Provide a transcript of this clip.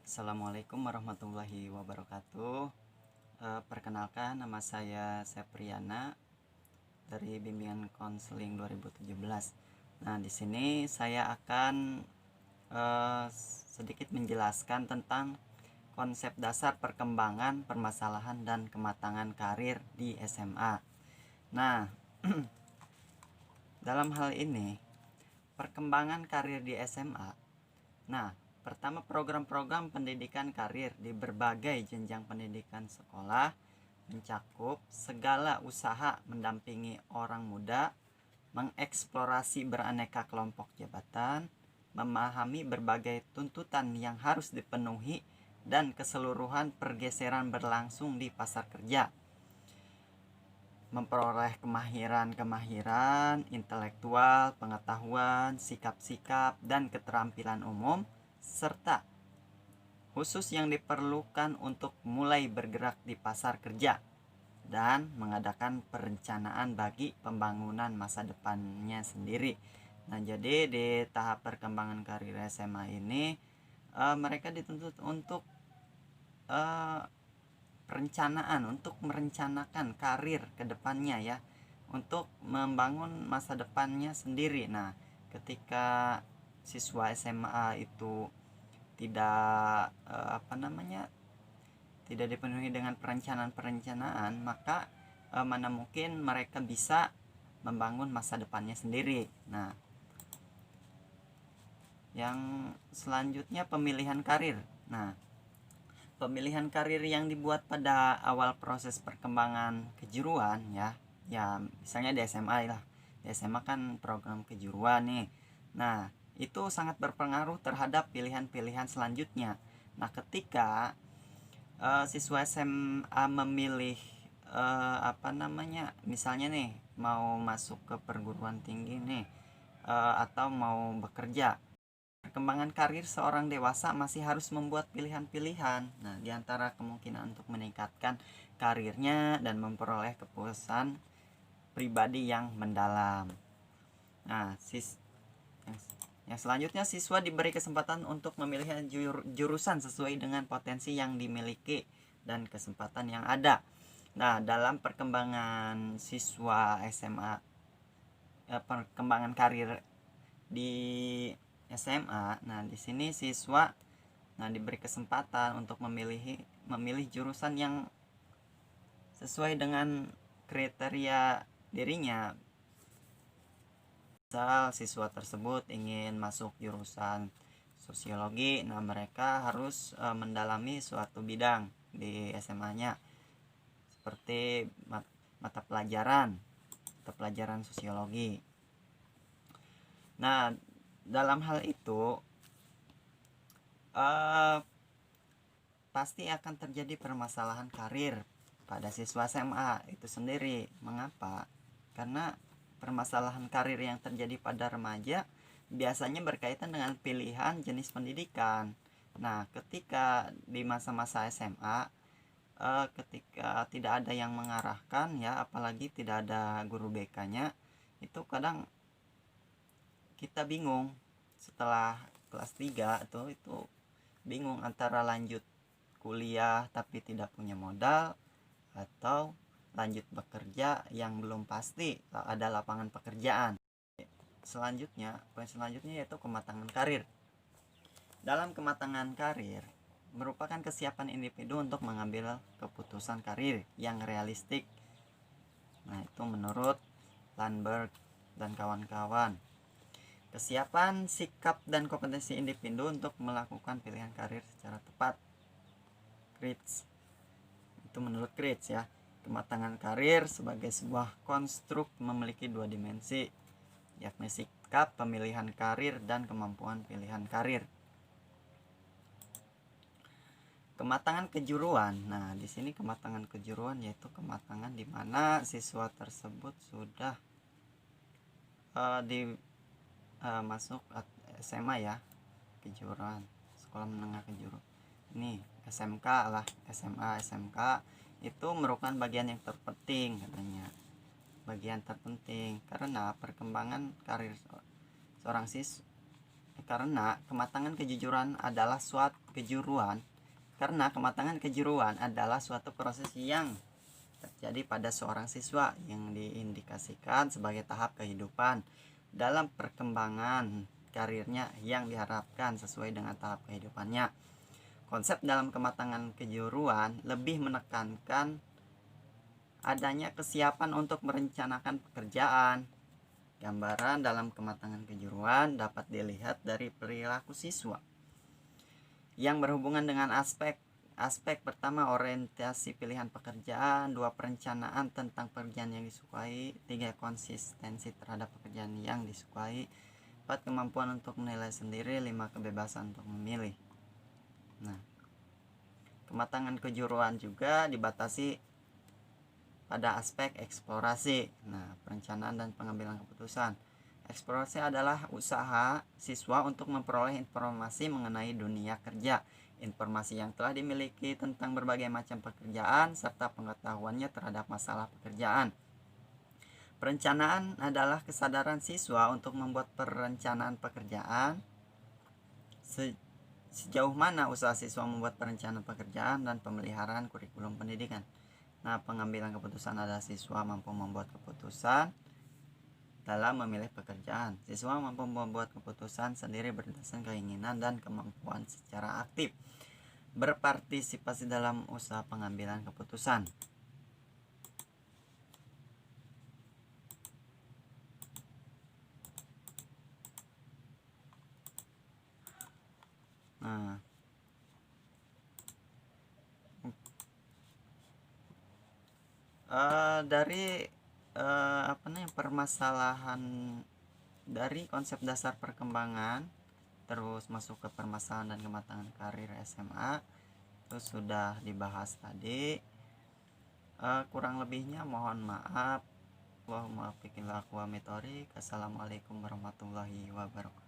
Assalamualaikum warahmatullahi wabarakatuh. Perkenalkan, nama saya Sepriana dari Bimbingan Konseling 2017. Nah, di sini saya akan eh, sedikit menjelaskan tentang konsep dasar perkembangan, permasalahan, dan kematangan karir di SMA. Nah, dalam hal ini, perkembangan karir di SMA. Nah, pertama, program-program pendidikan karir di berbagai jenjang pendidikan sekolah mencakup segala usaha mendampingi orang muda mengeksplorasi beraneka kelompok jabatan, memahami berbagai tuntutan yang harus dipenuhi, dan keseluruhan pergeseran berlangsung di pasar kerja. Memperoleh kemahiran-kemahiran intelektual, pengetahuan, sikap-sikap, dan keterampilan umum, serta khusus yang diperlukan untuk mulai bergerak di pasar kerja dan mengadakan perencanaan bagi pembangunan masa depannya sendiri. Nah, jadi di tahap perkembangan karir SMA ini mereka dituntut untuk eh, perencanaan, untuk merencanakan karir ke depannya ya, untuk membangun masa depannya sendiri. Nah, ketika siswa SMA itu tidak tidak dipenuhi dengan perencanaan-perencanaan, maka mana mungkin mereka bisa membangun masa depannya sendiri. Nah, yang selanjutnya pemilihan karir. Nah, pemilihan karir yang dibuat pada awal proses perkembangan kejuruan ya misalnya di SMA lah. Di SMA kan program kejuruan nih. Nah, itu sangat berpengaruh terhadap pilihan-pilihan selanjutnya. Nah, ketika siswa SMA memilih misalnya nih mau masuk ke perguruan tinggi nih, atau mau bekerja, perkembangan karir seorang dewasa masih harus membuat pilihan-pilihan. Nah, diantara kemungkinan untuk meningkatkan karirnya dan memperoleh kepuasan pribadi yang mendalam. Nah, yang selanjutnya, siswa diberi kesempatan untuk memilih jurusan sesuai dengan potensi yang dimiliki dan kesempatan yang ada. Nah, dalam perkembangan siswa SMA, perkembangan karir di SMA, nah di sini siswa diberi kesempatan untuk memilih jurusan yang sesuai dengan kriteria dirinya. Misal siswa tersebut ingin masuk jurusan sosiologi, nah mereka harus mendalami suatu bidang di SMA-nya seperti mata pelajaran sosiologi. Nah, dalam hal itu pasti akan terjadi permasalahan karir pada siswa SMA itu sendiri. Mengapa? Karena permasalahan karir yang terjadi pada remaja biasanya berkaitan dengan pilihan jenis pendidikan. Nah, ketika di masa-masa SMA, ketika tidak ada yang mengarahkan ya, apalagi tidak ada guru BK-nya, itu kadang kita bingung setelah kelas 3 itu bingung antara lanjut kuliah tapi tidak punya modal, atau lanjut bekerja yang belum pasti ada lapangan pekerjaan. Poin selanjutnya yaitu kematangan karir. Dalam kematangan karir merupakan kesiapan individu untuk mengambil keputusan karir yang realistik. Nah, itu menurut Landberg dan kawan-kawan. Kesiapan, sikap, dan kompetensi individu untuk melakukan pilihan karir secara tepat. Kritz. Itu menurut Kritz ya. Kematangan karir sebagai sebuah konstruk memiliki dua dimensi, yakni sikap pemilihan karir dan kemampuan pilihan karir. Kematangan kejuruan. Nah, di sini kematangan kejuruan yaitu kematangan di mana siswa tersebut sudah masuk SMA ya, kejuruan, sekolah menengah kejuruan. Ini SMK lah, SMA, SMK itu merupakan bagian yang terpenting katanya. Bagian terpenting karena perkembangan karir seorang siswa karena kematangan kejuruan adalah suatu proses yang terjadi pada seorang siswa yang diindikasikan sebagai tahap kehidupan dalam perkembangan karirnya yang diharapkan sesuai dengan tahap kehidupannya. Konsep dalam kematangan kejuruan lebih menekankan adanya kesiapan untuk merencanakan pekerjaan. Gambaran dalam kematangan kejuruan dapat dilihat dari perilaku siswa yang berhubungan dengan aspek pertama, orientasi pilihan pekerjaan. 2, perencanaan tentang pekerjaan yang disukai. 3, konsistensi terhadap pekerjaan yang disukai. 4, kemampuan untuk menilai sendiri. 5, kebebasan untuk memilih. Nah, kematangan kejuruan juga dibatasi pada aspek eksplorasi. Nah, perencanaan dan pengambilan keputusan. Eksplorasi adalah usaha siswa untuk memperoleh informasi mengenai dunia kerja, informasi yang telah dimiliki tentang berbagai macam pekerjaan, serta pengetahuannya terhadap masalah pekerjaan. Perencanaan adalah kesadaran siswa untuk membuat perencanaan pekerjaan. Sejauh mana usaha siswa membuat perencanaan pekerjaan dan pemeliharaan kurikulum pendidikan. Nah, pengambilan keputusan adalah siswa mampu membuat keputusan dalam memilih pekerjaan. Siswa mampu membuat keputusan sendiri berdasarkan keinginan dan kemampuan secara aktif berpartisipasi dalam usaha pengambilan keputusan. Nah, dari permasalahan dari konsep dasar perkembangan terus masuk ke permasalahan dan kematangan karir SMA itu sudah dibahas tadi. Kurang lebihnya mohon maaf. Assalamualaikum warahmatullahi wabarakatuh.